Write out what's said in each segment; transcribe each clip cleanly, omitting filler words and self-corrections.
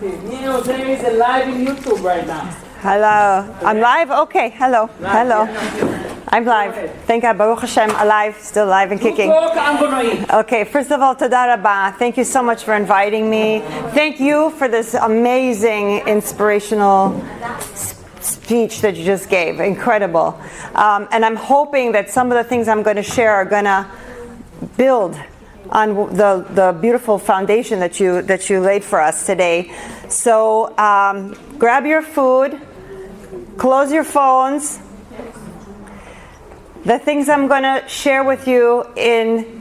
Nino is live in YouTube right now. Hello. I'm live? Okay. Hello. Hello. I'm live. Thank God. Baruch Hashem. Alive. Still alive and kicking. Okay. First of all, Toda Rabah. Thank you so much for inviting me. Thank you for this amazing, inspirational speech that you just gave. Incredible. And I'm hoping that some of the things I'm going to share are going to build on the beautiful foundation that you laid for us today. So grab your food, close your phones. The things I'm going to share with you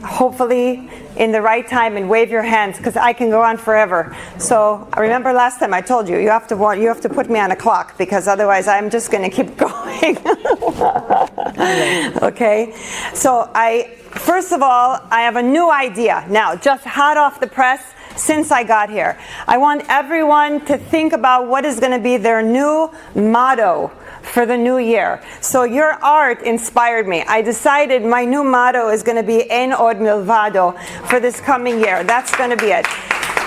hopefully in the right time, and wave your hands because I can go on forever. So I remember last time I told you have to put me on a clock because otherwise I'm just going to keep going. Okay. So first of all, I have a new idea now, just hot off the press. Since I got here, I want everyone to think about what is going to be their new motto for the new year. So your art inspired me. I decided my new motto is going to be En Od Milvado for this coming year. That's going to be it.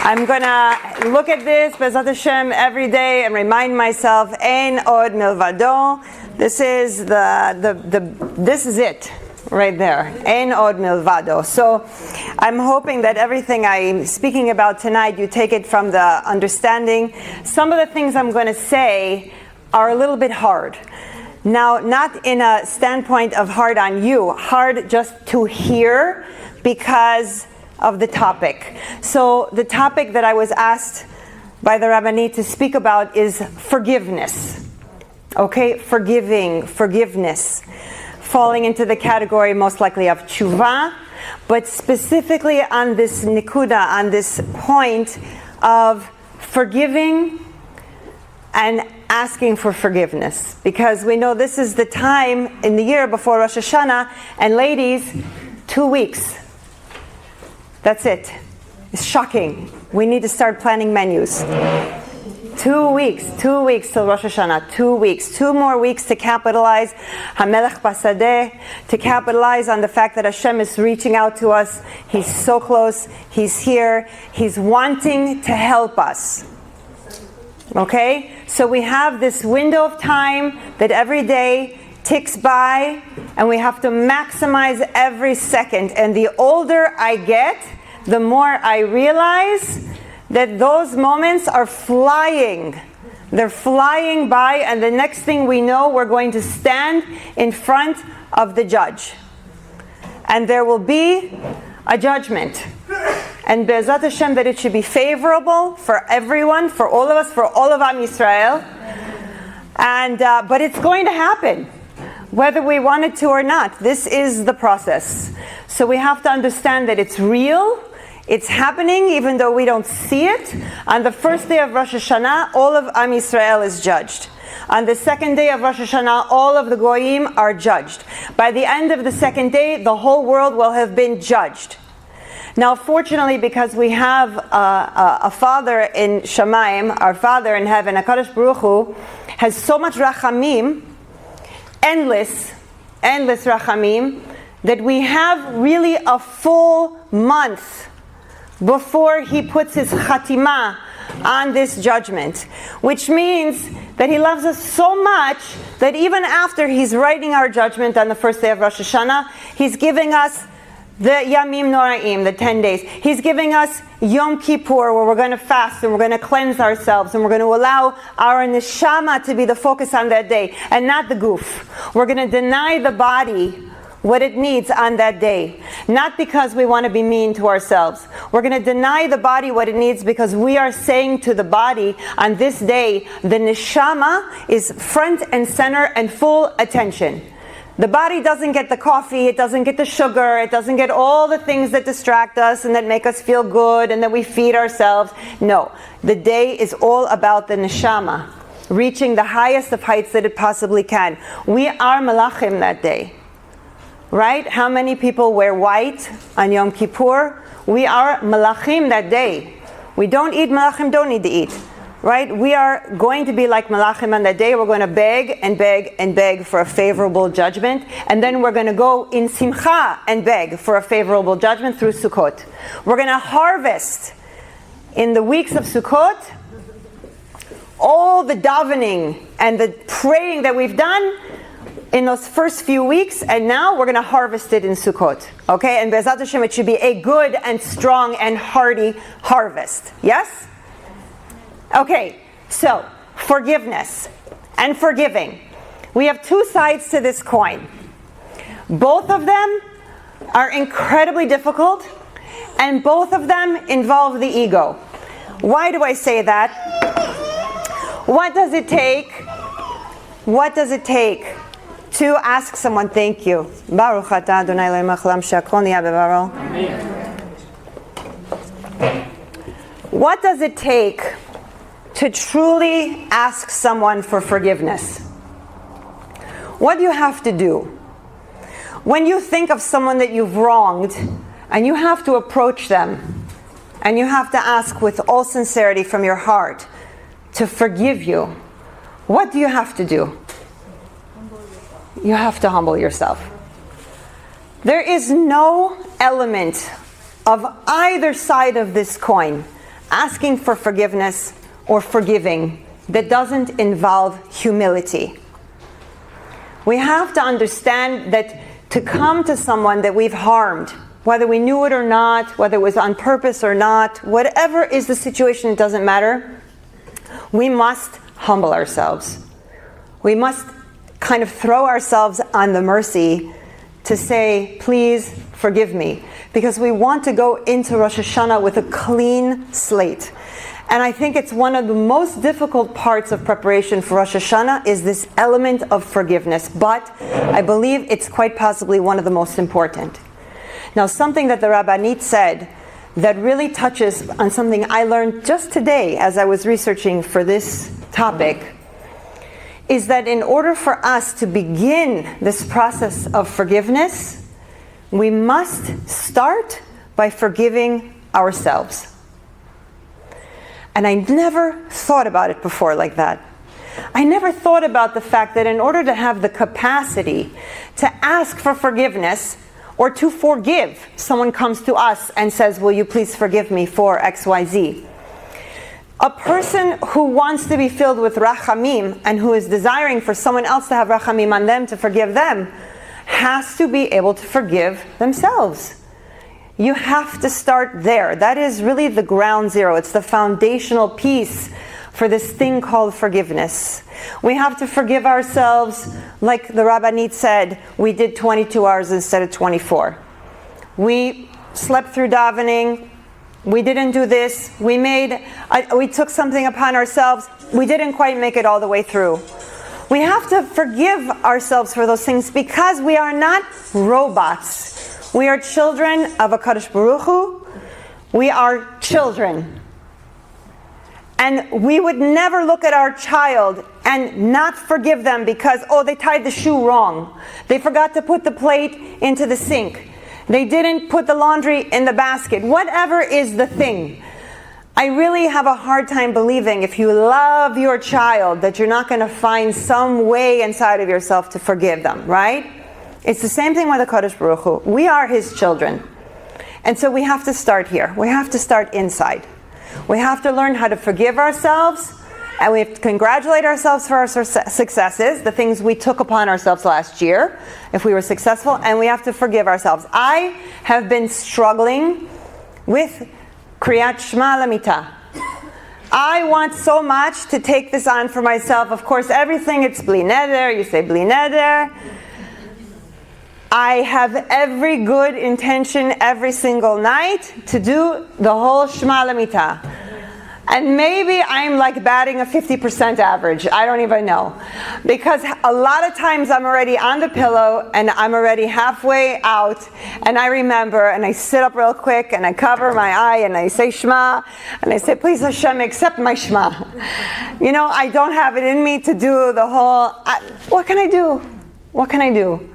I'm going to look at this, Bezat Hashem, every day and remind myself, En Od Milvado. This is this is it. Right there, En Od Milvado. So I'm hoping that everything I'm speaking about tonight, you take it from the understanding. Some of the things I'm going to say are a little bit hard. Now, not in a standpoint of hard on you, hard just to hear because of the topic. So the topic that I was asked by the Rabbanit to speak about is forgiveness. Okay, forgiveness. Falling into the category most likely of tshuva, but specifically on this nikuda, on this point of forgiving and asking for forgiveness. Because we know this is the time in the year before Rosh Hashanah, and ladies, 2 weeks. That's it. It's shocking. We need to start planning menus. 2 weeks till Rosh Hashanah, 2 weeks. 2 more weeks to capitalize HaMelech Basadeh, to capitalize on the fact that Hashem is reaching out to us. He's so close. He's here. He's wanting to help us. Okay? So we have this window of time that every day ticks by, and we have to maximize every second. And the older I get, the more I realize that those moments are flying. They're flying by, and the next thing we know, we're going to stand in front of the judge. And there will be a judgment. And Be'ezat Hashem, that it should be favorable for everyone, for all of us, for all of Am Yisrael. And but it's going to happen, whether we want it to or not. This is the process. So we have to understand that it's real. It's happening even though we don't see it. On the first day of Rosh Hashanah, all of Am Yisrael is judged. On the second day of Rosh Hashanah, all of the Goyim are judged. By the end of the second day, the whole world will have been judged. Now, fortunately, because we have a Father in Shamayim, our Father in heaven, HaKadosh Baruch Hu, has so much rachamim, endless rachamim, that we have really a full month before he puts his khatimah on this judgment, which means that he loves us so much that even after he's writing our judgment on the first day of Rosh Hashanah, he's giving us the Yamim Noraim, the 10 days. He's giving us Yom Kippur, where we're going to fast and we're going to cleanse ourselves and we're going to allow our neshama to be the focus on that day and not the goof. We're going to deny the body what it needs on that day. Not because we want to be mean to ourselves. We're going to deny the body what it needs because we are saying to the body on this day, the neshama is front and center and full attention. The body doesn't get the coffee, it doesn't get the sugar, it doesn't get all the things that distract us and that make us feel good and that we feed ourselves. No, the day is all about the neshama, reaching the highest of heights that it possibly can. We are malachim that day. Right? How many people wear white on Yom Kippur? We are malachim that day. We don't eat, malachim don't need to eat. Right? We are going to be like malachim on that day. We're going to beg and beg and beg for a favorable judgment. And then we're going to go in simcha and beg for a favorable judgment through Sukkot. We're going to harvest in the weeks of Sukkot all the davening and the praying that we've done in those first few weeks, and now we're going to harvest it in Sukkot. Okay? And Be'ezrat Hashem, it should be a good and strong and hearty harvest. Yes? Okay, so forgiveness and forgiving. We have two sides to this coin. Both of them are incredibly difficult, and both of them involve the ego. Why do I say that? What does it take? What does it take to ask someone, thank you? Baruch atah Adonai Eloheinu melech haolam she'akol niyeh b'dvaro. What does it take to truly ask someone for forgiveness? What do you have to do? When you think of someone that you've wronged, and you have to approach them, and you have to ask with all sincerity from your heart to forgive you, what do you have to do? You have to humble yourself. There is no element of either side of this coin, asking for forgiveness or forgiving, that doesn't involve humility. We have to understand that to come to someone that we've harmed, whether we knew it or not, whether it was on purpose or not, whatever is the situation, it doesn't matter. We must humble ourselves. We must kind of throw ourselves on the mercy to say, please forgive me. Because we want to go into Rosh Hashanah with a clean slate. And I think it's one of the most difficult parts of preparation for Rosh Hashanah is this element of forgiveness. But I believe it's quite possibly one of the most important. Now, something that the Rabbanit said that really touches on something I learned just today as I was researching for this topic is that in order for us to begin this process of forgiveness, we must start by forgiving ourselves. And I never thought about it before like that. I never thought about the fact that in order to have the capacity to ask for forgiveness or to forgive, someone comes to us and says, will you please forgive me for XYZ? A person who wants to be filled with rachamim and who is desiring for someone else to have rachamim on them, to forgive them, has to be able to forgive themselves. You have to start there. That is really the ground zero. It's the foundational piece for this thing called forgiveness. We have to forgive ourselves, like the Rabbanit said, we did 22 hours instead of 24. We slept through davening. We didn't do this. We took something upon ourselves. We didn't quite make it all the way through. We have to forgive ourselves for those things because we are not robots. We are children of a Kadosh Baruch Hu. We are children. And we would never look at our child and not forgive them because, they tied the shoe wrong. They forgot to put the plate into the sink. They didn't put the laundry in the basket. Whatever is the thing. I really have a hard time believing if you love your child that you're not going to find some way inside of yourself to forgive them, right? It's the same thing with the Kadosh Baruch Hu. We are His children. And so we have to start here. We have to start inside. We have to learn how to forgive ourselves, and we have to congratulate ourselves for our successes, the things we took upon ourselves last year, if we were successful, and we have to forgive ourselves. I have been struggling with Kriyat Shema Lamita. I want so much to take this on for myself. Of course, everything, it's Bli Neder, you say Bli Neder. I have every good intention every single night to do the whole Shema Lamita. And maybe I'm like batting a 50% average. I don't even know. Because a lot of times I'm already on the pillow and I'm already halfway out and I remember and I sit up real quick and I cover my eye and I say Shema and I say, please Hashem, accept my Shema. I don't have it in me to do the whole, what can I do? What can I do?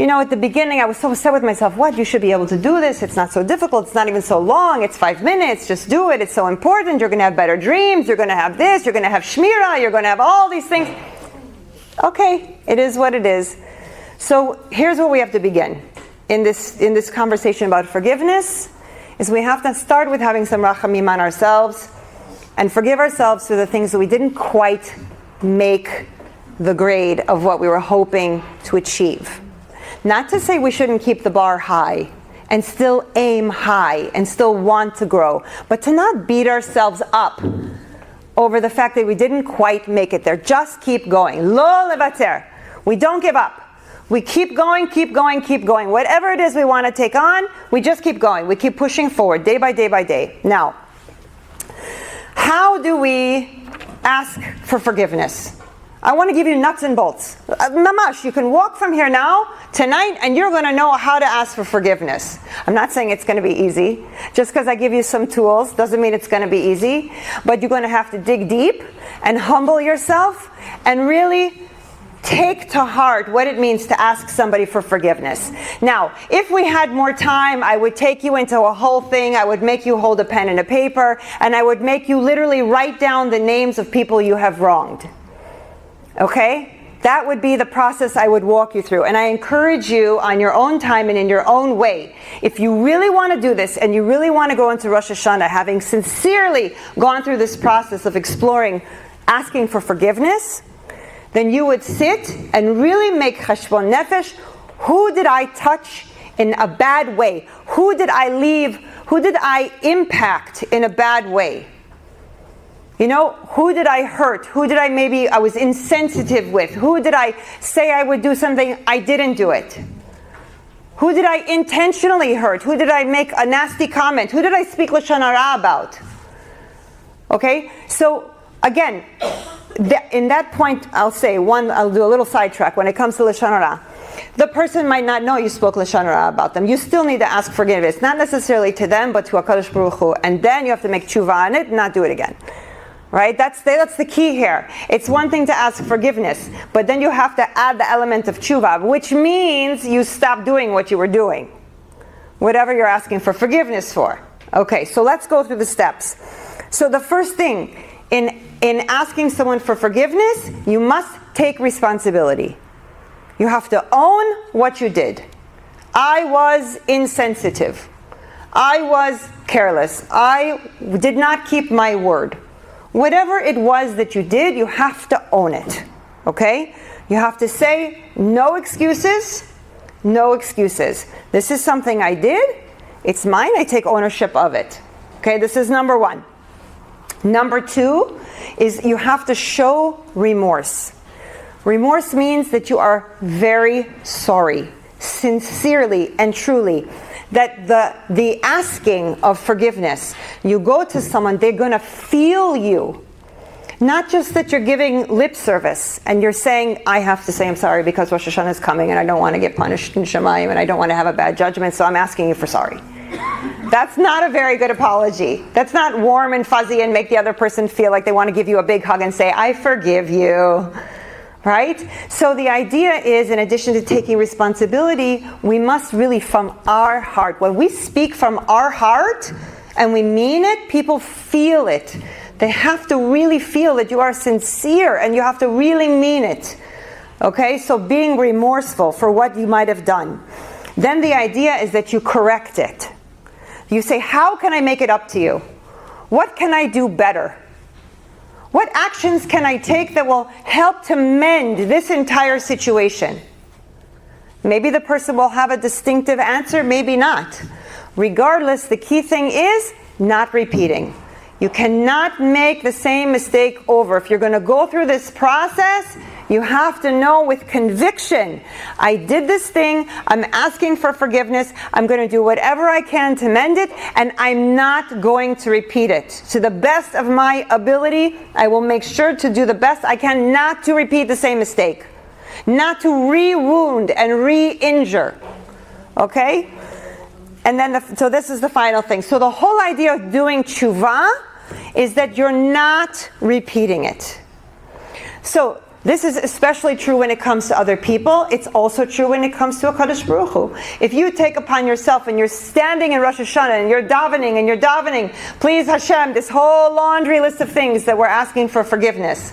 At the beginning, I was so upset with myself. What? You should be able to do this. It's not so difficult. It's not even so long. It's 5 minutes. Just do it. It's so important. You're going to have better dreams. You're going to have this. You're going to have shmirah. You're going to have all these things. Okay, it is what it is. So here's where we have to begin in this conversation about forgiveness. Is we have to start with having some rachamim on ourselves and forgive ourselves for the things that we didn't quite make the grade of what we were hoping to achieve. Not to say we shouldn't keep the bar high and still aim high and still want to grow, but to not beat ourselves up over the fact that we didn't quite make it there. Just keep going. Lo levater. We don't give up. We keep going, keep going, keep going. Whatever it is we want to take on, we just keep going. We keep pushing forward day by day by day. Now, how do we ask for forgiveness? I want to give you nuts and bolts. Mamash, you can walk from here now, tonight, and you're going to know how to ask for forgiveness. I'm not saying it's going to be easy. Just because I give you some tools doesn't mean it's going to be easy. But you're going to have to dig deep and humble yourself and really take to heart what it means to ask somebody for forgiveness. Now, if we had more time, I would take you into a whole thing. I would make you hold a pen and a paper, and I would make you literally write down the names of people you have wronged. Okay? That would be the process I would walk you through. And I encourage you on your own time and in your own way. If you really want to do this and you really want to go into Rosh Hashanah having sincerely gone through this process of exploring asking for forgiveness, then you would sit and really make cheshbon nefesh. Who did I touch in a bad way? Who did I leave? Who did I impact in a bad way? You know, who did I hurt? Who did I was insensitive with? Who did I say I would do something, I didn't do it? Who did I intentionally hurt? Who did I make a nasty comment? Who did I speak lashon hara about? Okay, so again, in that point, I'll do a little sidetrack when it comes to lashon hara. The person might not know you spoke lashon hara about them. You still need to ask forgiveness, not necessarily to them, but to HaKadosh Baruch Hu. And then you have to make tshuva on it and not do it again. Right? That's the key here. It's one thing to ask forgiveness, but then you have to add the element of tshuva, which means you stop doing what you were doing. Whatever you're asking for forgiveness for. Okay, so let's go through the steps. So the first thing, in asking someone for forgiveness, you must take responsibility. You have to own what you did. I was insensitive. I was careless. I did not keep my word. Whatever it was that you did, you have to own it. Okay? You have to say, no excuses, no excuses. This is something I did. It's mine. I take ownership of it. Okay? This is number one. Number two is you have to show remorse. Remorse means that you are very sorry, sincerely and truly. That the asking of forgiveness, you go to someone, they're going to feel you. Not just that you're giving lip service and you're saying, I have to say I'm sorry because Rosh Hashanah is coming and I don't want to get punished in Shemayim and I don't want to have a bad judgment, so I'm asking you for sorry. That's not a very good apology. That's not warm and fuzzy and make the other person feel like they want to give you a big hug and say, I forgive you. Right? So the idea is, in addition to taking responsibility, we must really from our heart. When we speak from our heart and we mean it, people feel it. They have to really feel that you are sincere and you have to really mean it. Okay? So being remorseful for what you might have done. Then the idea is that you correct it. You say, how can I make it up to you? What can I do better? What actions can I take that will help to mend this entire situation? Maybe the person will have a distinctive answer, maybe not. Regardless, the key thing is not repeating. You cannot make the same mistake over. If you're going to go through this process, you have to know with conviction, I did this thing, I'm asking for forgiveness, I'm going to do whatever I can to mend it, and I'm not going to repeat it. To the best of my ability, I will make sure to do the best I can not to repeat the same mistake. Not to re-wound and re-injure. Okay? And then, so this is the final thing. So the whole idea of doing tshuva is that you're not repeating it. So, this is especially true when it comes to other people. It's also true when it comes to HaKadosh Baruch Hu. If you take upon yourself and you're standing in Rosh Hashanah and you're davening, please Hashem, this whole laundry list of things that we're asking for forgiveness.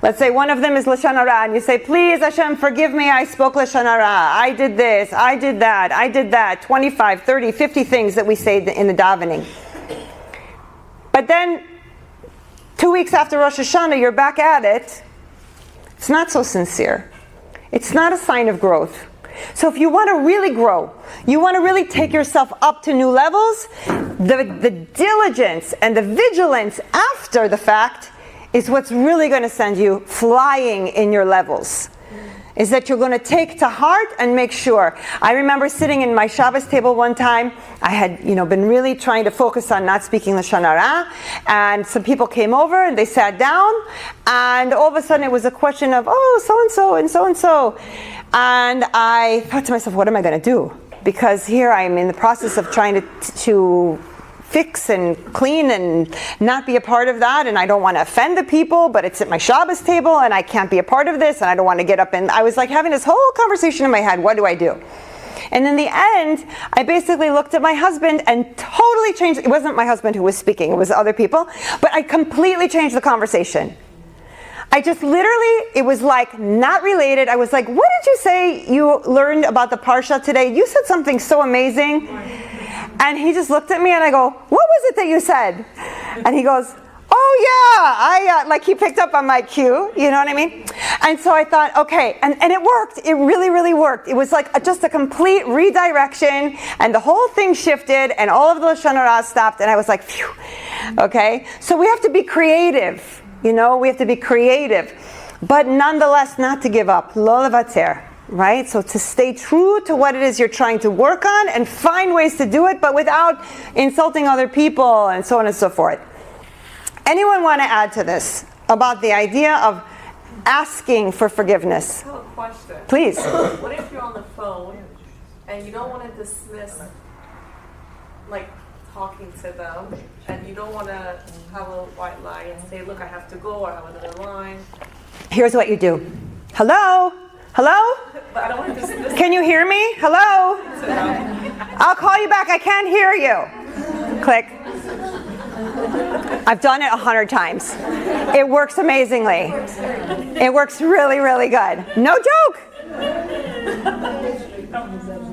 Let's say one of them is lashon hara, and you say, please Hashem, forgive me, I spoke lashon hara, I did this, I did that, 25, 30, 50 things that we say in the davening. But then, 2 weeks after Rosh Hashanah, you're back at it. It's not so sincere. It's not a sign of growth. So if you want to really grow, you want to really take yourself up to new levels, the diligence and the vigilance after the fact is what's really going to send you flying in your levels. Is that you're going to take to heart and make sure. I remember sitting in my Shabbos table one time. I had, been really trying to focus on not speaking Lashon Hara, and some people came over and they sat down, and all of a sudden it was a question of, so-and-so and so-and-so. And I thought to myself, what am I going to do? Because here I'm in the process of trying to fix and clean and not be a part of that, and I don't want to offend the people, but it's at my Shabbos table and I can't be a part of this, and I don't want to get up, and I was like having this whole conversation in my head, what do I do? And in the end, I basically looked at my husband and totally changed. It wasn't my husband who was speaking, it was other people, but I completely changed the conversation. I just literally, it was like not related. I was like, what did you say you learned about the Parsha today? You said something so amazing. And he just looked at me and I go, what was it that you said? And he goes, oh yeah, he picked up on my cue, you know what I mean? And so I thought, okay, and it worked. It really, really worked. It was like just a complete redirection, and the whole thing shifted, and all of the Lashon Hara stopped, and I was like, phew, okay? So we have to be creative, we have to be creative, but nonetheless not to give up, lo levater. Right? So to stay true to what it is you're trying to work on and find ways to do it, but without insulting other people and so on and so forth. Anyone want to add to this about the idea of asking for forgiveness? I have a question. Please. What if you're on the phone and you don't want to dismiss, talking to them, and you don't want to have a white lie and say, look, I have to go, or I have another line? Here's what you do. Hello? Hello? But I don't want to dismiss. Can you hear me? Hello? I'll call you back. I can't hear you. Click. I've done it 100 times. It works amazingly. It works really, really good. No joke.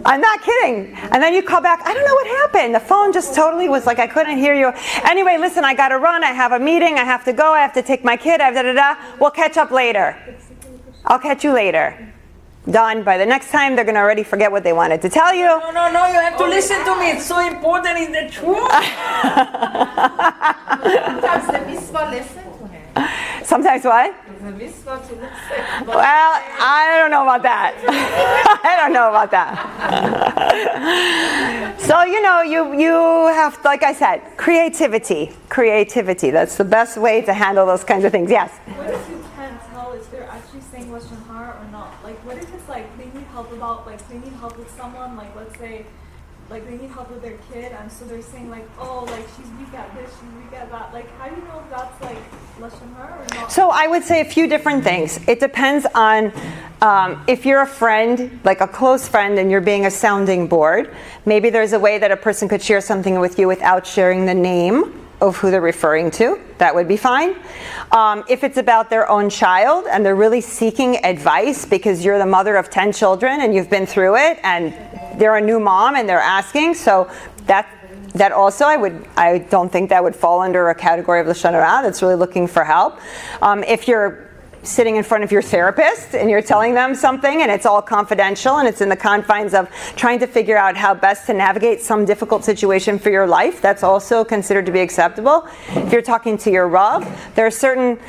I'm not kidding. And then you call back, I don't know what happened. The phone just totally was like, I couldn't hear you. Anyway, listen, I got to run. I have a meeting. I have to go. I have to take my kid. We'll catch up later. I'll catch you later. Done. By the next time, they're going to already forget what they wanted to tell you. No, you have to listen to me. It's so important. It's the truth. Sometimes the mitzvah listen to him. Sometimes what? The mitzvah to listen. Well, I don't know about that. I don't know about that. So, you have, like I said, creativity. That's the best way to handle those kinds of things. Yes? What if you can't tell if they're actually saying Lashon Hara or not? What if it's they need help they need help with someone, let's say, they need help with their kid, and so they're saying she's weak at this, she's weak at that. How do you know if that's Lashon Hara or not? So I would say a few different things. It depends on if you're a friend, like a close friend, and you're being a sounding board. Maybe there's a way that a person could share something with you without sharing the name of who they're referring to. That would be fine. If it's about their own child and they're really seeking advice because you're the mother of 10 children and you've been through it, and they're a new mom and they're asking, so that also I don't think that would fall under a category of Lashon Hara that's really looking for help. If you're sitting in front of your therapist and you're telling them something and it's all confidential and it's in the confines of trying to figure out how best to navigate some difficult situation for your life, that's also considered to be acceptable. If you're talking to your Rav, there are certain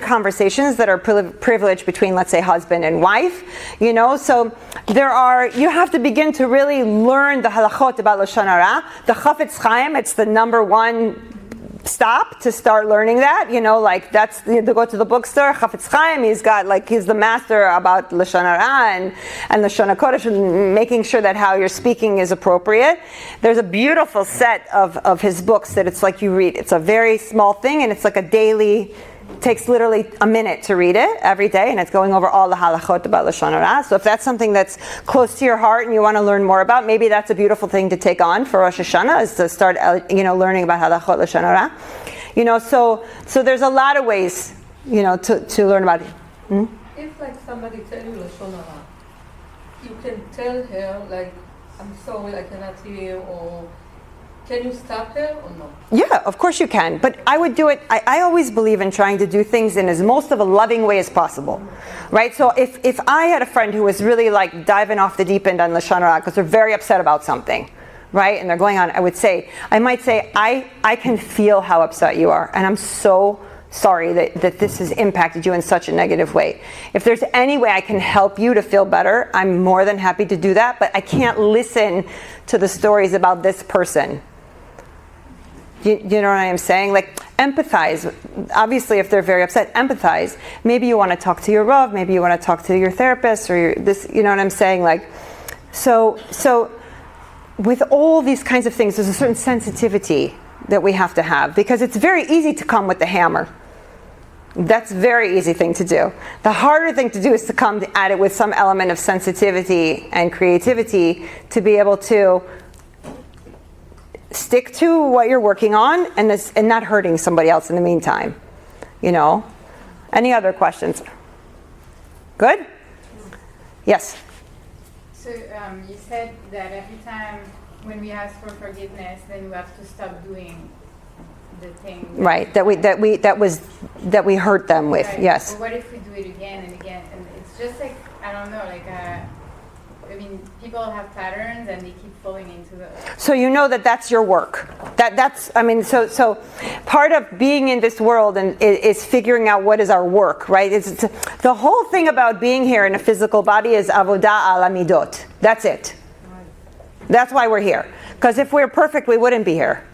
conversations that are privileged between, let's say, husband and wife, so you have to begin to really learn the halachot about Lashon Hara. The Chafetz Chaim, it's the number one stop to start learning that, that's to go to the bookstore. Chafetz Chaim, he's the master about Lashon Hara and Lashon HaKodesh, and making sure that how you're speaking is appropriate. There's a beautiful set of his books that it's like you read. It's a very small thing, and it's like a daily. It takes literally a minute to read it every day, and it's going over all the halachot about Lashon Hara. So if that's something that's close to your heart and you want to learn more about, maybe that's a beautiful thing to take on for Rosh Hashanah, is to start, learning about halachot Lashon Hara. So there's a lot of ways, to learn about it. If somebody tell you Lashon Hara, you can tell her I'm sorry, I cannot hear, or Can you stop her or no? Yeah, of course you can. But I would do it, I always believe in trying to do things in as most of a loving way as possible. Right? So if I had a friend who was really like diving off the deep end on Lashon Hara because they're very upset about something, right? And they're going on, I might say, I can feel how upset you are. And I'm so sorry that this has impacted you in such a negative way. If there's any way I can help you to feel better, I'm more than happy to do that. But I can't listen to the stories about this person. You know what I'm saying? Like, empathize. Obviously, if they're very upset, empathize. Maybe you want to talk to your Rav, maybe you want to talk to your therapist, or you know what I'm saying? Like, so with all these kinds of things, there's a certain sensitivity that we have to have, because it's very easy to come with the hammer. That's a very easy thing to do. The harder thing to do is to come at it with some element of sensitivity and creativity to be able to stick to what you're working on and not hurting somebody else in the meantime. You know? Any other questions? Good? Yes? So you said that every time when we ask for forgiveness, then we have to stop doing the thing. Right, that we hurt them with. Right. Yes. But what if we do it again and again? And it's just like, I don't know, like I mean, people have patterns and they keep falling into those. So you know that's your work. So part of being in this world and is figuring out what is our work, right? It's the whole thing about being here in a physical body is avodah al amidot. That's it. That's why we're here. Because if we're perfect, we wouldn't be here.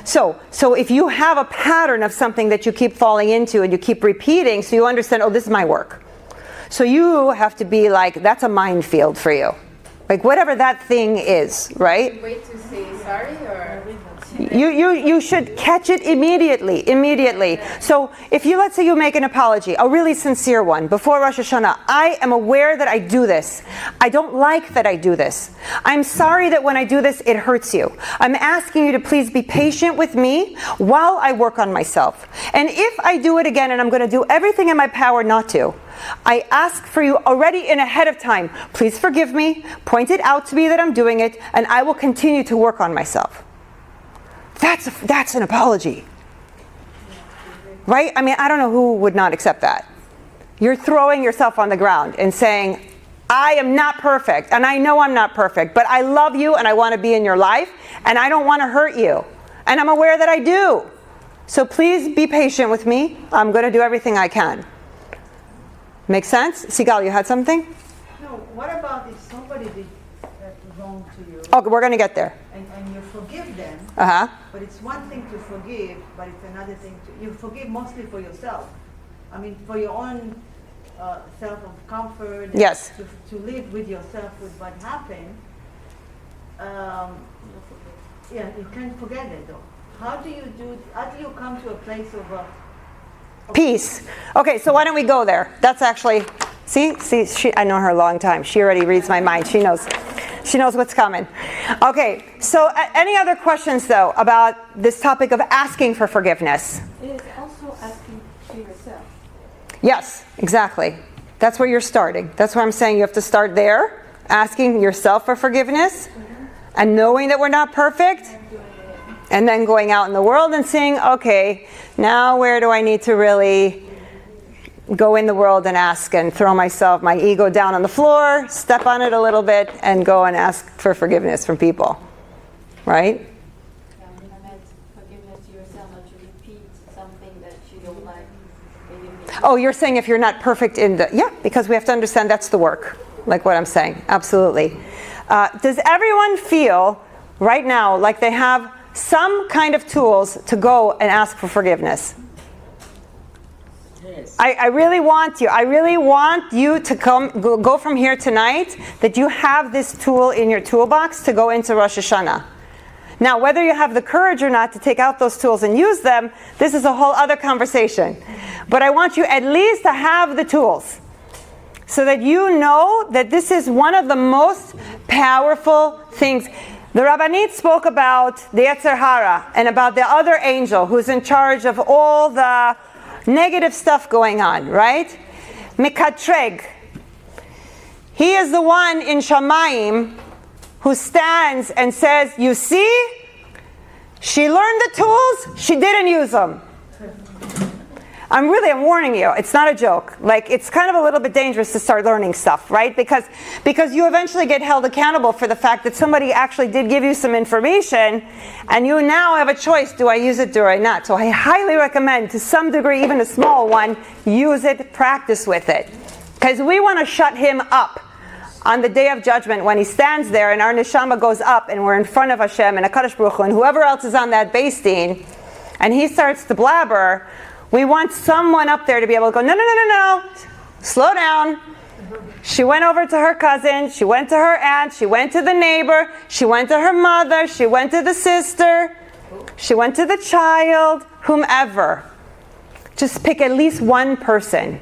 So if you have a pattern of something that you keep falling into and you keep repeating, so you understand, oh, this is my work. So you have to be like, that's a minefield for you. Like whatever that thing is, right? Wait to say sorry, or you should catch it immediately. So if let's say you make an apology, a really sincere one, before Rosh Hashanah, I am aware that I do this. I don't like that I do this. I'm sorry that when I do this, it hurts you. I'm asking you to please be patient with me while I work on myself. And if I do it again, and I'm going to do everything in my power not to, I ask for you already in ahead of time, please forgive me, point it out to me that I'm doing it, and I will continue to work on myself. That's an apology. Right? I mean, I don't know who would not accept that. You're throwing yourself on the ground and saying, I am not perfect, and I know I'm not perfect, but I love you and I want to be in your life, and I don't want to hurt you. And I'm aware that I do. So please be patient with me. I'm going to do everything I can. Make sense? Sigal, you had something? No, what about if somebody did wrong to you? Oh, we're going to get there. And you forgive them, Uh-huh. but it's one thing to forgive, but it's another thing you forgive mostly for yourself. I mean, for your own self of comfort. Yes. To live with yourself with what happened. Yeah, you can't forget it though. How do you come to a place of Peace. Okay, so why don't we go there? That's actually, see, I know her a long time. She already reads my mind. She knows what's coming. Okay, so any other questions though about this topic of asking for forgiveness? It is also asking for yourself. Yes, exactly. That's where you're starting. That's why I'm saying you have to start there, asking yourself for forgiveness, and knowing that we're not perfect. And then going out in the world and saying, okay, now where do I need to really go in the world and ask and throw my ego down on the floor, step on it a little bit, and go and ask for forgiveness from people. Right? Yeah, I mean, I meant forgiveness to yourself, not to repeat something that you don't like. Oh, you're saying if you're not perfect because we have to understand that's the work, like what I'm saying. Absolutely. Does everyone feel right now like they have some kind of tools to go and ask for forgiveness? Yes. I really want you to go from here tonight that you have this tool in your toolbox to go into Rosh Hashanah. Now, whether you have the courage or not to take out those tools and use them, this is a whole other conversation. But I want you at least to have the tools so that you know that this is one of the most powerful things. The Rabbanit spoke about the Yetzer Hara and about the other angel who's in charge of all the negative stuff going on, right? Mekatreg. He is the one in Shamayim who stands and says, you see, She learned the tools, she didn't use them. I'm warning you, it's not a joke. Like, it's kind of a little bit dangerous to start learning stuff, right? Because you eventually get held accountable for the fact that somebody actually did give you some information, and you now have a choice, do I use it, do I not? So I highly recommend, to some degree, even a small one, use it, practice with it. Because we want to shut him up on the day of judgment when he stands there and our neshama goes up and we're in front of Hashem and HaKadosh Baruch Hu and whoever else is on that Beis Din, and he starts to blabber. We want someone up there to be able to go, no, slow down. She went over to her cousin, she went to her aunt, she went to the neighbor, she went to her mother, she went to the sister, she went to the child, whomever. Just pick at least one person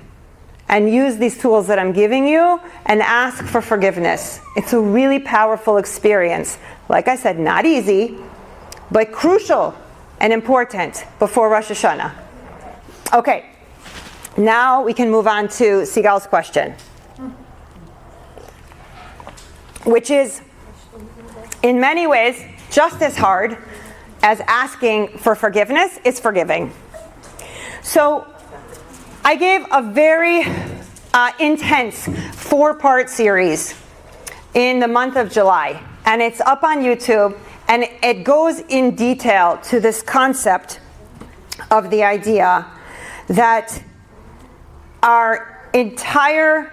and use these tools that I'm giving you and ask for forgiveness. It's a really powerful experience. Like I said, not easy, but crucial and important before Rosh Hashanah. Okay, now we can move on to Sigal's question, which is, in many ways, just as hard as asking for forgiveness is forgiving. So, I gave a very intense 4-part series in the month of July, and it's up on YouTube, and it goes in detail to this concept of the idea that our entire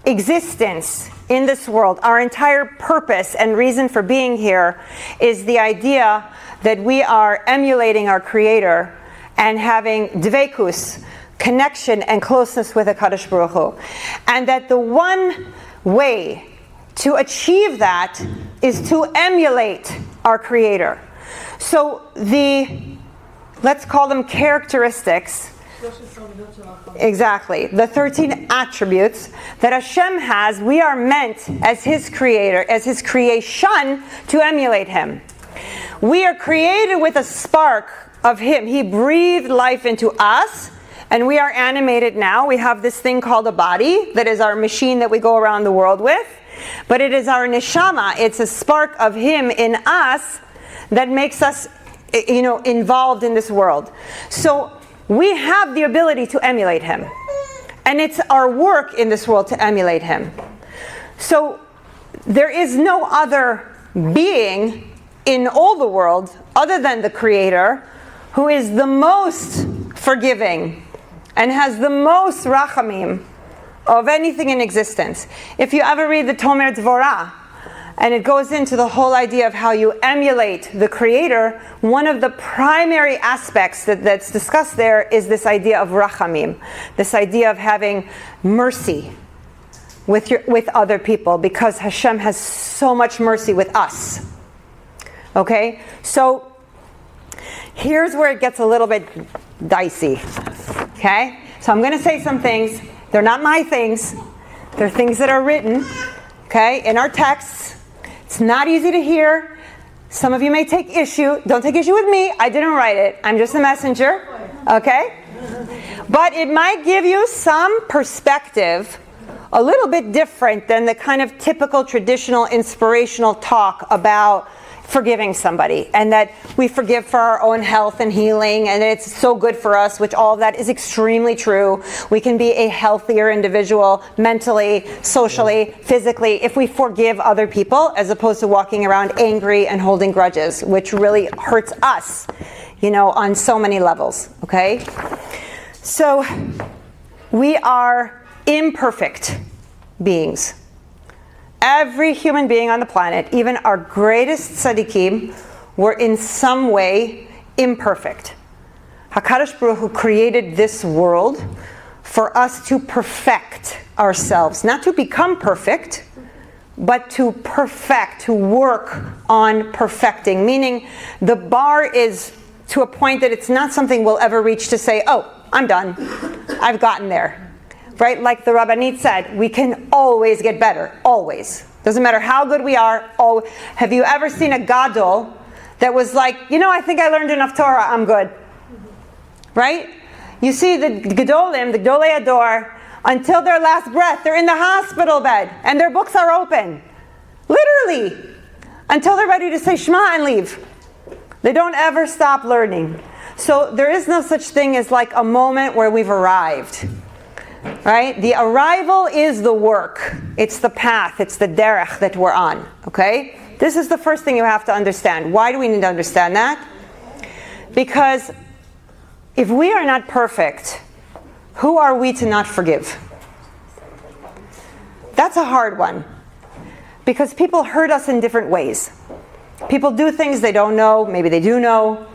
existence in this world, our entire purpose and reason for being here is the idea that we are emulating our Creator and having dveikus, connection and closeness with HaKadosh Baruch Hu. And that the one way to achieve that is to emulate our Creator. So let's call them characteristics. Exactly. The 13 attributes that Hashem has, we are meant as His Creator, as His creation, to emulate Him. We are created with a spark of Him. He breathed life into us, and we are animated now. We have this thing called a body that is our machine that we go around the world with. But it is our neshama. It's a spark of Him in us that makes us, involved in this world. So we have the ability to emulate Him. And it's our work in this world to emulate Him. So there is no other being in all the world other than the Creator who is the most forgiving and has the most rachamim of anything in existence. If you ever read the Tomer Dvorah, and it goes into the whole idea of how you emulate the Creator, one of the primary aspects that's discussed there is this idea of rachamim, this idea of having mercy with other people, because Hashem has so much mercy with us. Okay? So, here's where it gets a little bit dicey. Okay? So I'm going to say some things. They're not my things. They're things that are written, okay, in our texts. It's not easy to hear. Some of you may take issue. Don't take issue with me. I didn't write it. I'm just a messenger, okay? But it might give you some perspective, a little bit different than the kind of typical traditional inspirational talk about forgiving somebody, and that we forgive for our own health and healing, and it's so good for us, which all of that is extremely true. We can be a healthier individual mentally, socially, physically, if we forgive other people, as opposed to walking around angry and holding grudges, which really hurts us, on so many levels, okay? So, we are imperfect beings. Every human being on the planet, even our greatest tzaddikim, were in some way imperfect. HaKadosh Baruch Hu created this world for us to perfect ourselves. Not to become perfect, but to perfect, to work on perfecting. Meaning the bar is to a point that it's not something we'll ever reach to say, oh, I'm done. I've gotten there. Right? Like the Rabbanit said, we can always get better. Always. Doesn't matter how good we are. Have you ever seen a gadol that was like, I think I learned enough Torah, I'm good. Right? You see the Gedolim, the Gedolei Ador, until their last breath, they're in the hospital bed, and their books are open. Literally. Until they're ready to say Shema and leave. They don't ever stop learning. So there is no such thing as like a moment where we've arrived. Right? The arrival is the work. It's the path. It's the derech that we're on. Okay? This is the first thing you have to understand. Why do we need to understand that? Because if we are not perfect, who are we to not forgive? That's a hard one. Because people hurt us in different ways. People do things they don't know, maybe they do know.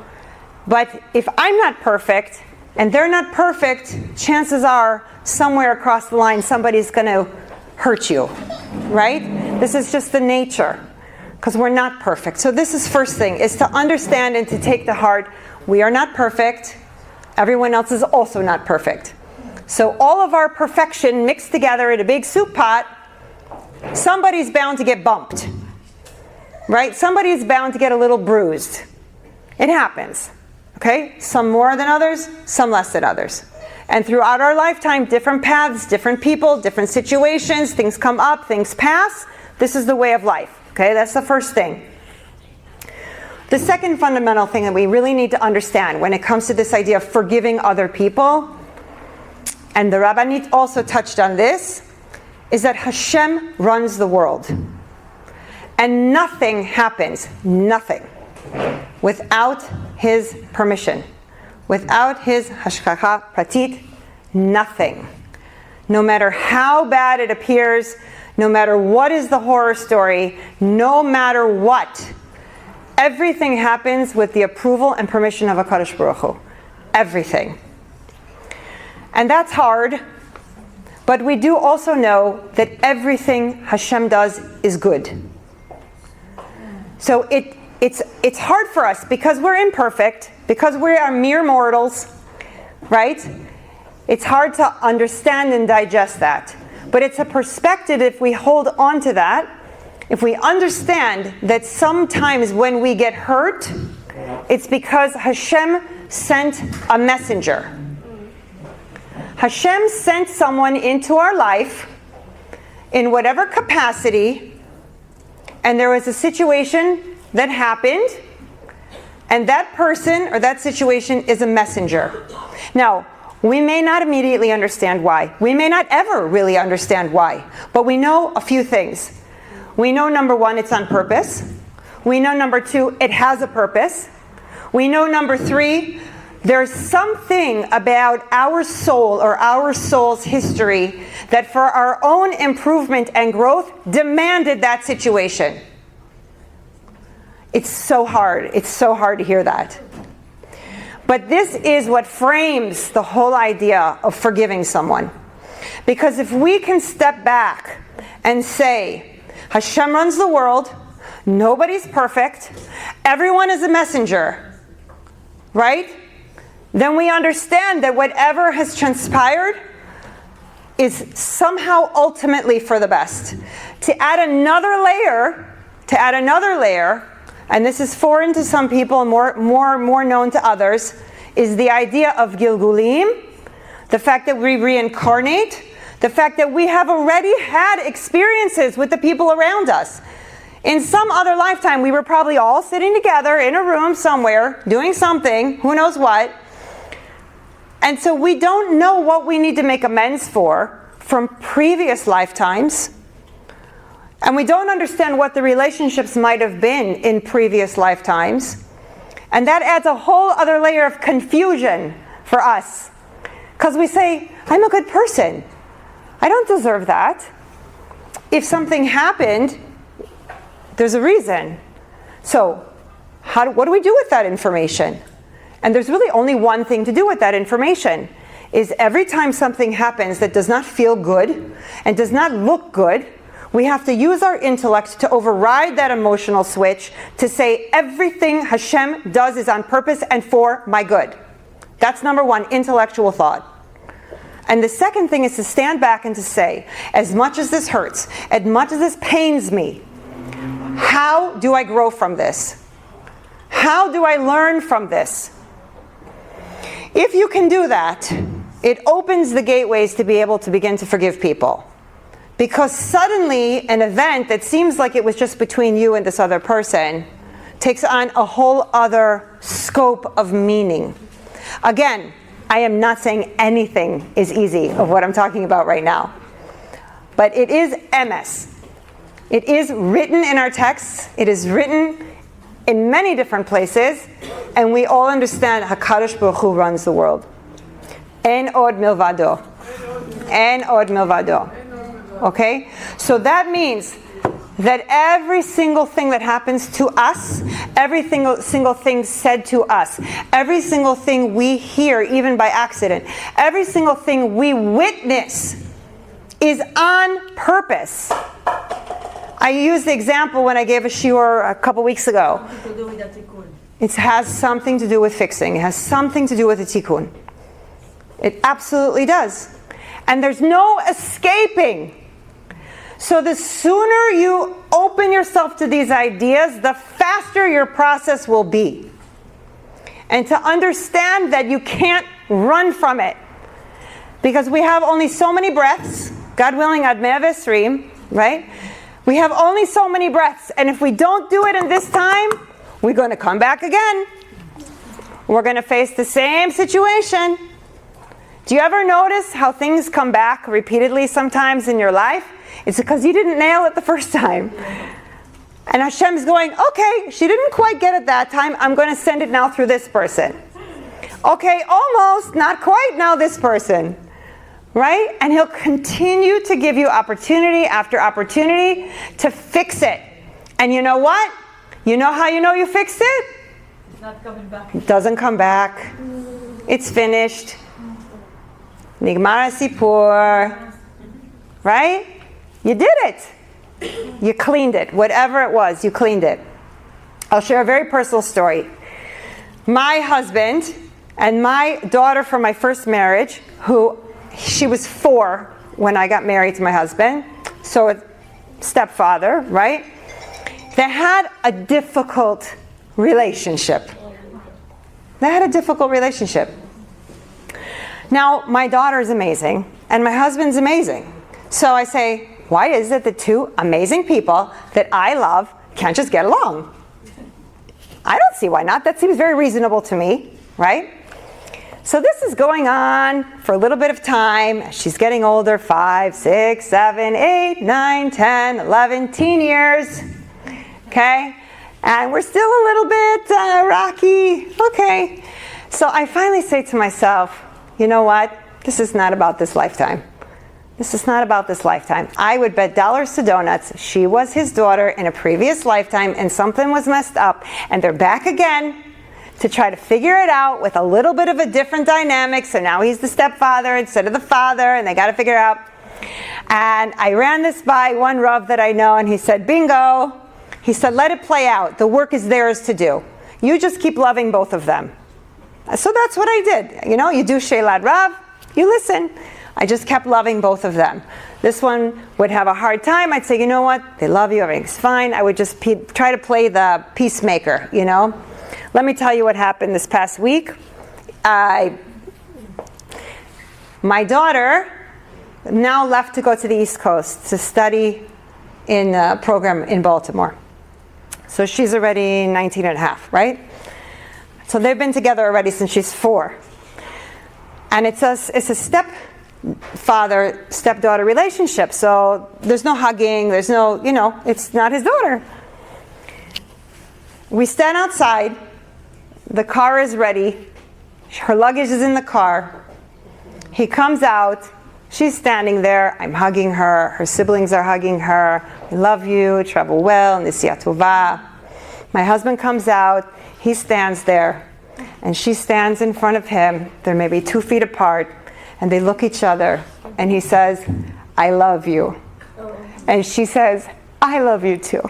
But if I'm not perfect, and they're not perfect, chances are, somewhere across the line, somebody's going to hurt you. Right? This is just the nature. Because we're not perfect. So this is first thing, is to understand and to take to heart, we are not perfect. Everyone else is also not perfect. So all of our perfection mixed together in a big soup pot, somebody's bound to get bumped. Right? Somebody's bound to get a little bruised. It happens. Okay? Some more than others, some less than others. And throughout our lifetime, different paths, different people, different situations, things come up, things pass. This is the way of life. Okay? That's the first thing. The second fundamental thing that we really need to understand when it comes to this idea of forgiving other people, and the Rabbanit also touched on this, is that Hashem runs the world. And nothing happens, nothing, without His permission. Without His hashgacha pratit, nothing. No matter how bad it appears, no matter what is the horror story, no matter what, everything happens with the approval and permission of HaKadosh Baruch Hu. Everything. And that's hard, but we do also know that everything Hashem does is good. So it's hard for us because we're imperfect, because we are mere mortals, right? It's hard to understand and digest that. But it's a perspective, if we hold on to that, if we understand that sometimes when we get hurt, it's because Hashem sent a messenger. Hashem sent someone into our life in whatever capacity, and there was a situation that happened, and that person or that situation is a messenger. Now, we may not immediately understand why. We may not ever really understand why. But we know a few things. We know, number one, it's on purpose. We know, number two, it has a purpose. We know, number three, there's something about our soul or our soul's history that for our own improvement and growth demanded that situation. It's so hard. It's so hard to hear that. But this is what frames the whole idea of forgiving someone. Because if we can step back and say, Hashem runs the world, nobody's perfect, everyone is a messenger, right? Then we understand that whatever has transpired is somehow ultimately for the best. To add another layer, and this is foreign to some people, more known to others, is the idea of Gilgulim, the fact that we reincarnate, the fact that we have already had experiences with the people around us. In some other lifetime, we were probably all sitting together in a room somewhere, doing something, who knows what. And so we don't know what we need to make amends for from previous lifetimes. And we don't understand what the relationships might have been in previous lifetimes. And that adds a whole other layer of confusion for us. Because we say, I'm a good person. I don't deserve that. If something happened, there's a reason. So, what do we do with that information? And there's really only one thing to do with that information. Is every time something happens that does not feel good and does not look good, we have to use our intellect to override that emotional switch to say everything Hashem does is on purpose and for my good. That's number one, intellectual thought. And the second thing is to stand back and to say, as much as this hurts, as much as this pains me, how do I grow from this? How do I learn from this? If you can do that, it opens the gateways to be able to begin to forgive people. Because suddenly an event that seems like it was just between you and this other person takes on a whole other scope of meaning. Again, I am not saying anything is easy of what I'm talking about right now. But it is emes. It is written in our texts. It is written in many different places. And we all understand HaKadosh Baruch Hu runs the world. En od milvado. En od milvado. Okay? So that means that every single thing that happens to us, every single thing said to us, every single thing we hear, even by accident, every single thing we witness is on purpose. I used the example when I gave a shiur a couple weeks ago. It has something to do with fixing. It has something to do with the tikkun. It absolutely does. And there's no escaping. So the sooner you open yourself to these ideas, the faster your process will be. And to understand that you can't run from it. Because we have only so many breaths. God willing, ad mea v'esrim, right? We have only so many breaths. And if we don't do it in this time, we're going to come back again. We're going to face the same situation. Do you ever notice how things come back repeatedly sometimes in your life? It's because you didn't nail it the first time. And Hashem's going, okay, she didn't quite get it that time. I'm going to send it now through this person. Okay, almost, not quite, now this person. Right? And He'll continue to give you opportunity after opportunity to fix it. And you know what? You know how you know you fixed it? It's not coming back. It doesn't come back. It's finished. Nigmar sipur. Right? You did it. You cleaned it. Whatever it was, you cleaned it. I'll share a very personal story. My husband and my daughter from my first marriage, she was 4 when I got married to my husband. So a stepfather, right? They had a difficult relationship. Now, my daughter is amazing, and my husband's amazing. So I say, why is it that 2 amazing people that I love can't just get along? I don't see why not. That seems very reasonable to me, right? So this is going on for a little bit of time. She's getting older, 5, 6, 7, 8, 9, 10, 11, teen years. Okay? And we're still a little bit rocky. Okay. So I finally say to myself, you know what? This is not about this lifetime. This is not about this lifetime. I would bet dollars to donuts she was his daughter in a previous lifetime and something was messed up and they're back again to try to figure it out with a little bit of a different dynamic. So now he's the stepfather instead of the father and they got to figure it out. And I ran this by one Rav that I know and he said, bingo. He said, let it play out. The work is theirs to do. You just keep loving both of them. So that's what I did. You know, you do Sheilad Rav, you listen. I just kept loving both of them. This one would have a hard time. I'd say, you know what? They love you. Everything's fine. I would just try to play the peacemaker, you know. Let me tell you what happened this past week. My daughter now left to go to the East Coast to study in a program in Baltimore. So she's already 19 and a half, right? So they've been together already since she's 4. And it's a stepfather, stepdaughter relationship. So there's no hugging, there's no, you know, it's not his daughter. We stand outside, the car is ready, her luggage is in the car. He comes out, she's standing there, I'm hugging her, her siblings are hugging her, I love you, travel well, Nisiya Tova. My husband comes out, he stands there, and she stands in front of him, they're maybe 2 feet apart, and they look each other, and he says, I love you. And she says, I love you too.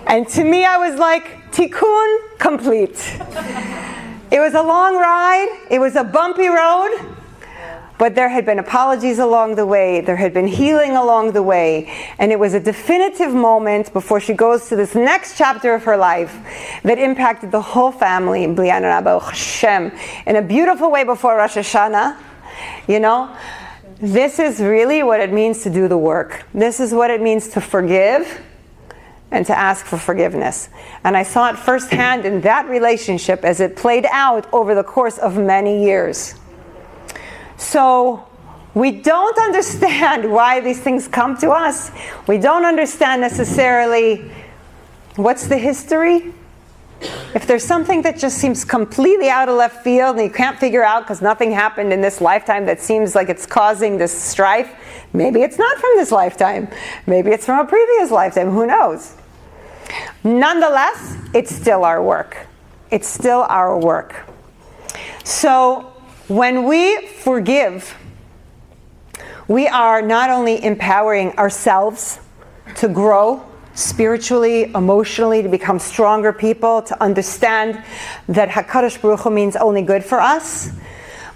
And to me, I was like, tikkun complete. It was a long ride. It was a bumpy road. But there had been apologies along the way. There had been healing along the way. And it was a definitive moment before she goes to this next chapter of her life that impacted the whole family in a beautiful way before Rosh Hashanah. You know, this is really what it means to do the work. This is what it means to forgive. and to ask for forgiveness. And I saw it firsthand in that relationship as it played out over the course of many years. So we don't understand why these things come to us. We don't understand necessarily what's the history. If there's something that just seems completely out of left field and you can't figure out because nothing happened in this lifetime that seems like it's causing this strife, maybe it's not from this lifetime. Maybe it's from a previous lifetime. Who knows? Nonetheless, it's still our work. It's still our work. So when we forgive, we are not only empowering ourselves to grow spiritually, emotionally, to become stronger people, to understand that HaKadosh Baruch Hu means only good for us,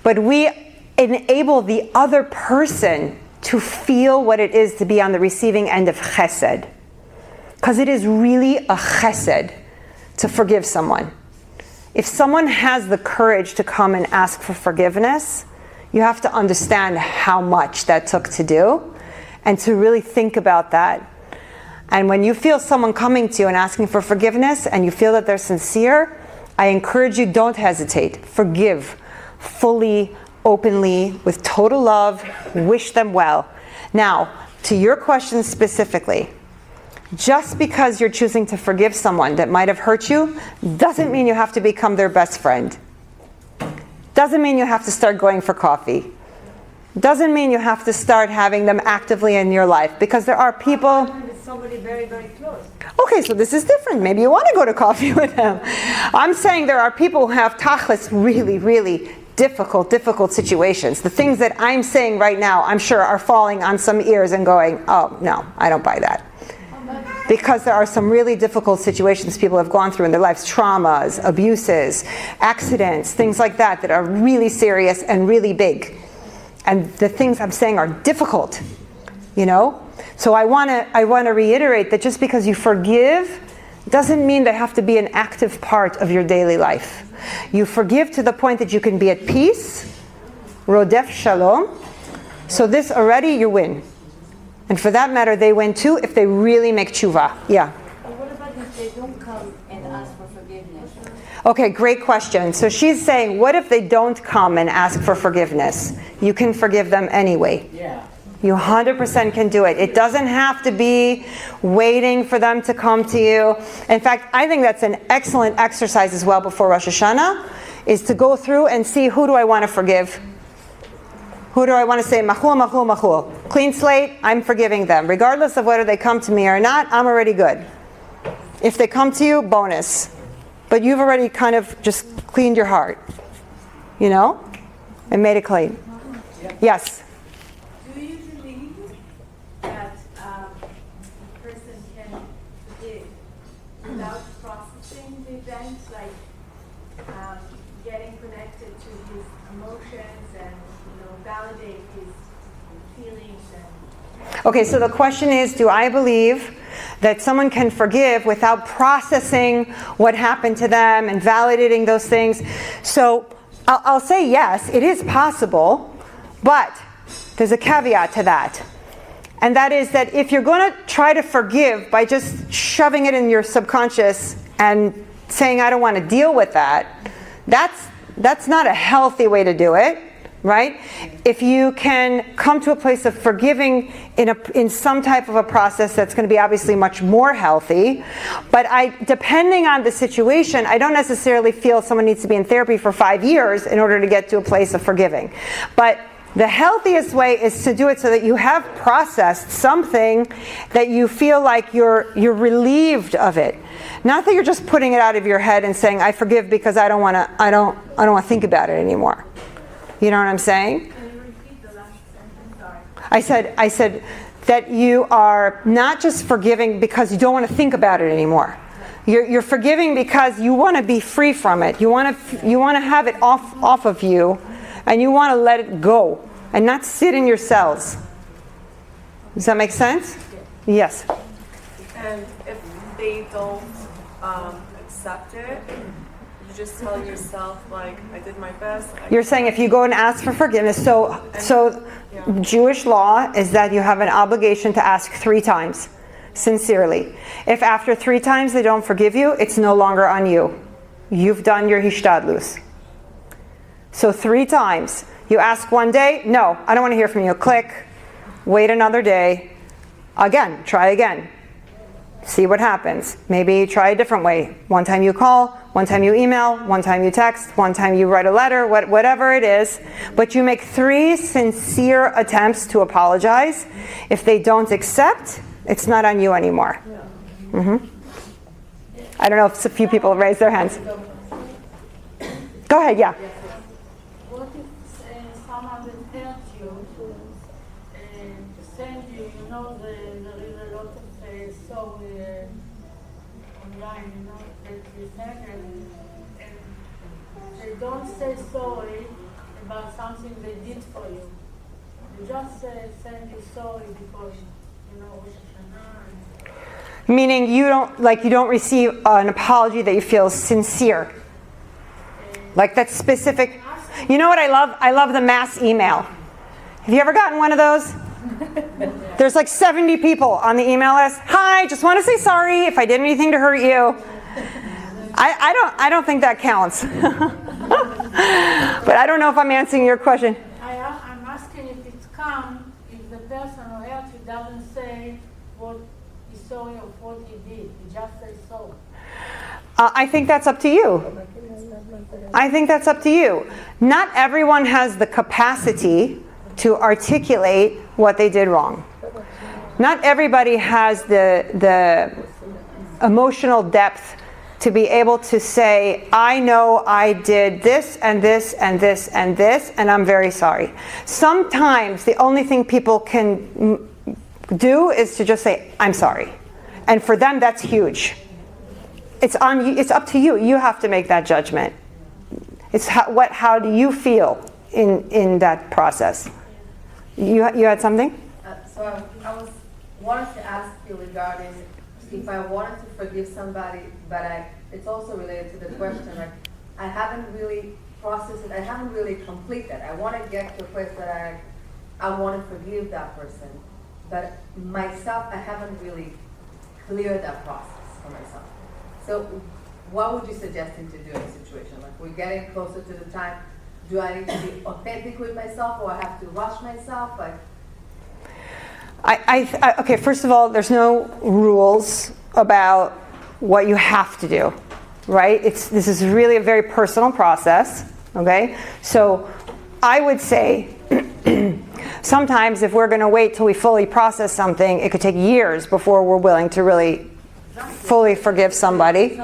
but we enable the other person to feel what it is to be on the receiving end of chesed. Because it is really a chesed to forgive someone. If someone has the courage to come and ask for forgiveness, you have to understand how much that took to do and to really think about that. And when you feel someone coming to you and asking for forgiveness and you feel that they're sincere, I encourage you, don't hesitate. Forgive fully, openly, with total love. Wish them well. Now, to your question specifically, just because you're choosing to forgive someone that might have hurt you doesn't mean you have to become their best friend. Doesn't mean you have to start going for coffee. Doesn't mean you have to start having them actively in your life, because there are people... Somebody very, very close. Okay, so this is different. Maybe you want to go to coffee with them. I'm saying there are people who have tachlis really, really difficult situations. The things that I'm saying right now, I'm sure are falling on some ears and going, oh, no, I don't buy that. Because there are some really difficult situations people have gone through in their lives, traumas, abuses, accidents, things like that are really serious and really big. And the things I'm saying are difficult, you know? So I want to reiterate that just because you forgive doesn't mean they have to be an active part of your daily life. You forgive to the point that you can be at peace, rodef shalom. So this already you win. And for that matter, they win too if they really make tshuva. Yeah? But what about if they don't come and ask for forgiveness? Okay, great question. So she's saying, what if they don't come and ask for forgiveness? You can forgive them anyway. Yeah. You 100% can do it. It doesn't have to be waiting for them to come to you. In fact, I think that's an excellent exercise as well before Rosh Hashanah, is to go through and see, who do I want to forgive? Who do I want to say, machul, machul, machul. Clean slate, I'm forgiving them. Regardless of whether they come to me or not, I'm already good. If they come to you, bonus. But you've already kind of just cleaned your heart, you know, and made it clean. Yes? Do you believe that a person can forgive without processing the event, like getting connected to his emotions and, validate his feelings and... Okay, so the question is, do I believe that someone can forgive without processing what happened to them and validating those things? So I'll say yes, it is possible, but there's a caveat to that. And that is that if you're going to try to forgive by just shoving it in your subconscious and saying, I don't want to deal with that, that's not a healthy way to do it. Right? If you can come to a place of forgiving in some type of a process that's going to be obviously much more healthy, but depending on the situation, I don't necessarily feel someone needs to be in therapy for 5 years in order to get to a place of forgiving. But the healthiest way is to do it so that you have processed something that you feel like you're relieved of it. Not that you're just putting it out of your head and saying, I forgive because I don't want to think about it anymore. You know what I'm saying? Can you repeat the last sentence? Sorry. I said that you are not just forgiving because you don't want to think about it anymore. You're forgiving because you want to be free from it. You want to have it off of you, and you want to let it go and not sit in your cells. Does that make sense? Yes. And if they don't accept it, you just tell yourself, like, I did my best. You're saying if you go and ask for forgiveness, so Jewish law is that you have an obligation to ask 3 times. sincerely. If after 3 times they don't forgive you, it's no longer on you. You've done your hishtadlus. So 3 times. You ask one day, no, I don't want to hear from you. Click. Wait another day. Again, try again. See what happens. Maybe try a different way. One time you call, one time you email, one time you text, one time you write a letter, whatever it is. But you make 3 sincere attempts to apologize. If they don't accept, it's not on you anymore. Mm-hmm. I don't know if a few people raised their hands. Go ahead, yeah. What if someone will hurt you and send you, there is a lot of sorry online, that you send and they don't say sorry about something they did for you. They just send you sorry because, Rosh Hashanah. Meaning you don't receive an apology that you feel sincere. Like that's specific. You know what I love? I love the mass email. Have you ever gotten one of those? There's like 70 people on the email list. Hi, just want to say sorry if I did anything to hurt you. I don't think that counts. But I don't know if I'm answering your question. I'm asking if it counts if the person who hurt you doesn't say what he's sorry of what he did. He just says sorry. I think that's up to you. I think that's up to you. Not everyone has the capacity to articulate what they did wrong. Not everybody has the emotional depth to be able to say, I know I did this and this and this and this, and I'm very sorry. Sometimes the only thing people can do is to just say, I'm sorry. And for them, that's huge. It's on you. It's up to you. You have to make that judgment. It's how do you feel in that process? You had something? So I wanted to ask you regarding if I wanted to forgive somebody, but it's also related to the question, I haven't really processed it, I haven't really completed it. I want to get to a place that I want to forgive that person, but myself, I haven't really cleared that process for myself. So what would you suggest him to do in a situation? Like we're getting closer to the time, do I need to be authentic with myself or I have to rush myself? Okay, first of all, there's no rules about what you have to do, right? This is really a very personal process, okay? So I would say sometimes if we're going to wait till we fully process something, it could take years before we're willing to really fully forgive somebody,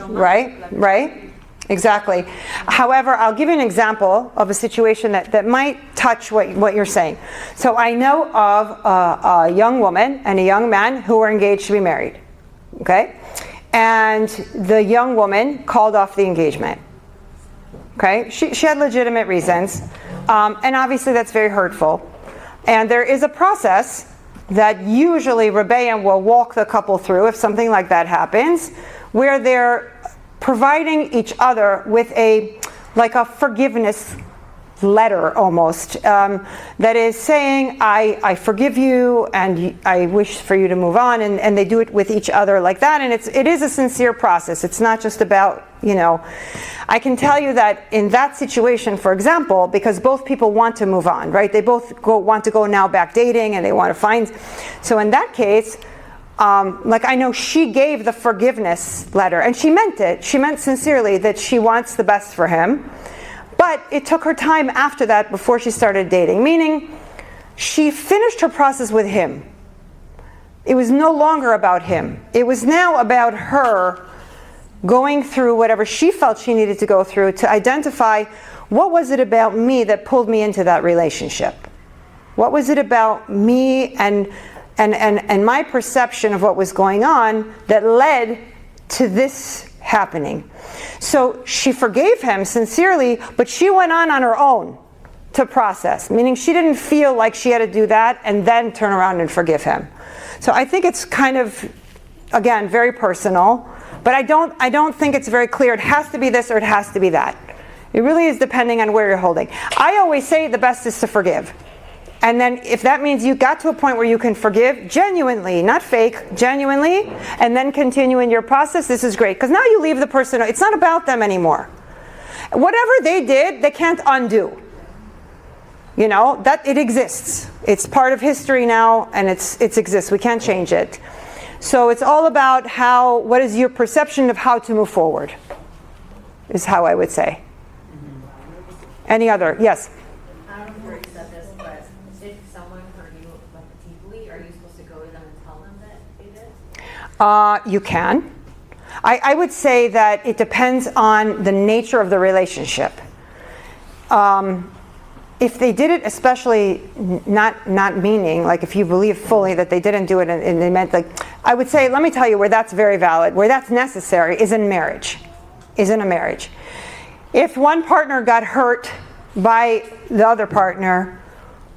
right? Exactly. However, I'll give you an example of a situation that might touch what you're saying. So I know of a young woman and a young man who were engaged to be married. Okay? And the young woman called off the engagement. Okay? She had legitimate reasons. And obviously that's very hurtful. And there is a process that usually Rebbeim will walk the couple through if something like that happens, where they're providing each other with a forgiveness letter almost, that is saying, I forgive you and I wish for you to move on, and they do it with each other like that, and it is a sincere process. It's not just about, I can tell you that in that situation, for example, because both people want to move on, right? They both want to go now back dating and they want to find, so in that case, I know she gave the forgiveness letter, and she meant it. She meant sincerely that she wants the best for him. But it took her time after that before she started dating, meaning she finished her process with him. It was no longer about him. It was now about her going through whatever she felt she needed to go through to identify what was it about me that pulled me into that relationship. What was it about me and my perception of what was going on that led to this happening. So she forgave him sincerely, but she went on her own to process, meaning she didn't feel like she had to do that and then turn around and forgive him. So I think it's kind of, again, very personal, but I don't think it's very clear. It has to be this or it has to be that. It really is depending on where you're holding. I always say the best is to forgive. And then if that means you got to a point where you can forgive genuinely, not fake, genuinely, and then continue in your process, this is great. Because now you leave the person, it's not about them anymore. Whatever they did, they can't undo. You know, that it exists. It's part of history now, and it exists. We can't change it. So it's all about what is your perception of how to move forward, is how I would say. Any other? Yes? I don't know where you said this, but if someone hurt you deeply, are you supposed to go to them and tell them that they did? You can. I would say that it depends on the nature of the relationship. If they did it, especially not meaning, like if you believe fully that they didn't do it and they meant, like, I would say, let me tell you where that's very valid, where that's necessary is in marriage, is in a marriage. If one partner got hurt by the other partner,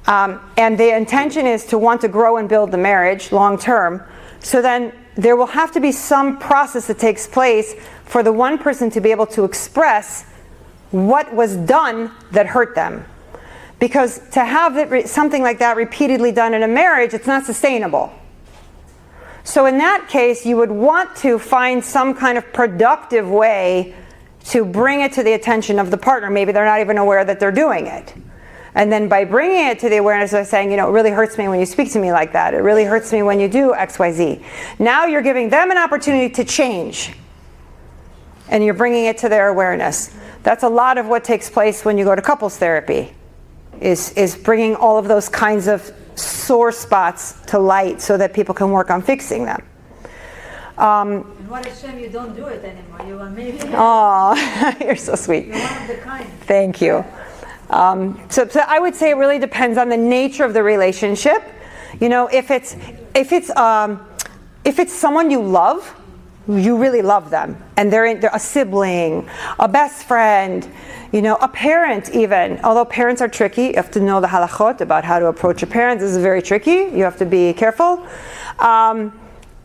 and the intention is to want to grow and build the marriage long term, so then there will have to be some process that takes place for the one person to be able to express what was done that hurt them. Because to have something like that repeatedly done in a marriage, it's not sustainable. So in that case, you would want to find some kind of productive way to bring it to the attention of the partner. Maybe they're not even aware that they're doing it. And then by bringing it to the awareness of saying, you know, it really hurts me when you speak to me like that. It really hurts me when you do X, Y, Z. Now you're giving them an opportunity to change. And you're bringing it to their awareness. That's a lot of what takes place when you go to couples therapy, is bringing all of those kinds of sore spots to light so that people can work on fixing them. And what a shame you don't do it anymore. You are amazing. Oh, you're so sweet. You're one of the kind. Thank you. So I would say it really depends on the nature of the relationship. You know, if it's someone you love, you really love them, and they're a sibling, a best friend, you know, a parent even. Although parents are tricky, you have to know the halachot about how to approach a parent. This is very tricky. You have to be careful.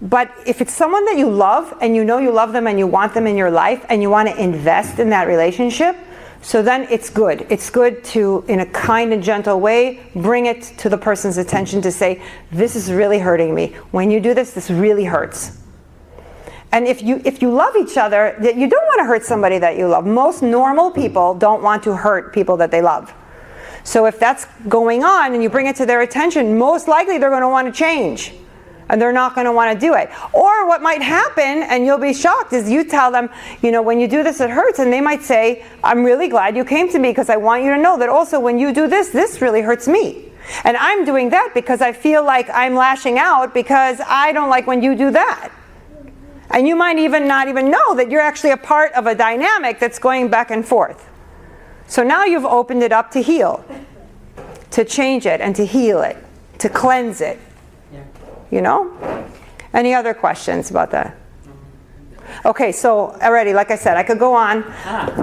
But if it's someone that you love, and you know you love them and you want them in your life, and you want to invest in that relationship, so then it's good. It's good to, in a kind and gentle way, bring it to the person's attention to say, this is really hurting me. When you do this, this really hurts. And if you love each other, you don't want to hurt somebody that you love. Most normal people don't want to hurt people that they love. So if that's going on and you bring it to their attention, most likely they're going to want to change. And they're not going to want to do it. Or what might happen, and you'll be shocked, is you tell them, you know, when you do this, it hurts. And they might say, I'm really glad you came to me because I want you to know that also when you do this, this really hurts me. And I'm doing that because I feel like I'm lashing out because I don't like when you do that. And you might even not even know that you're actually a part of a dynamic that's going back and forth. So now you've opened it up to heal, to change it and to heal it, to cleanse it. You know? Any other questions about that? Okay, so already, like I said, I could go on.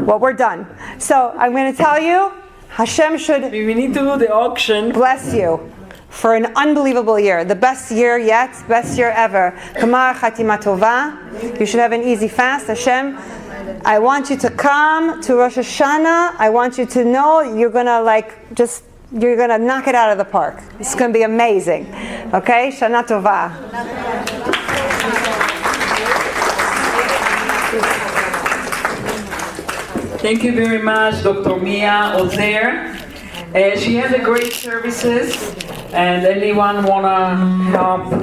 Well, we're done. So I'm going to tell you, Hashem should... We need to do the auction. Bless you for an unbelievable year. The best year yet, best year ever. Kamar Chatima Tova. You should have an easy fast. Hashem, I want you to come to Rosh Hashanah. I want you to know you're going to you're going to knock it out of the park. It's going to be amazing. Okay? Shana Tova. Thank you very much, Dr. Mia Ozer. She has a great services, and anyone want to help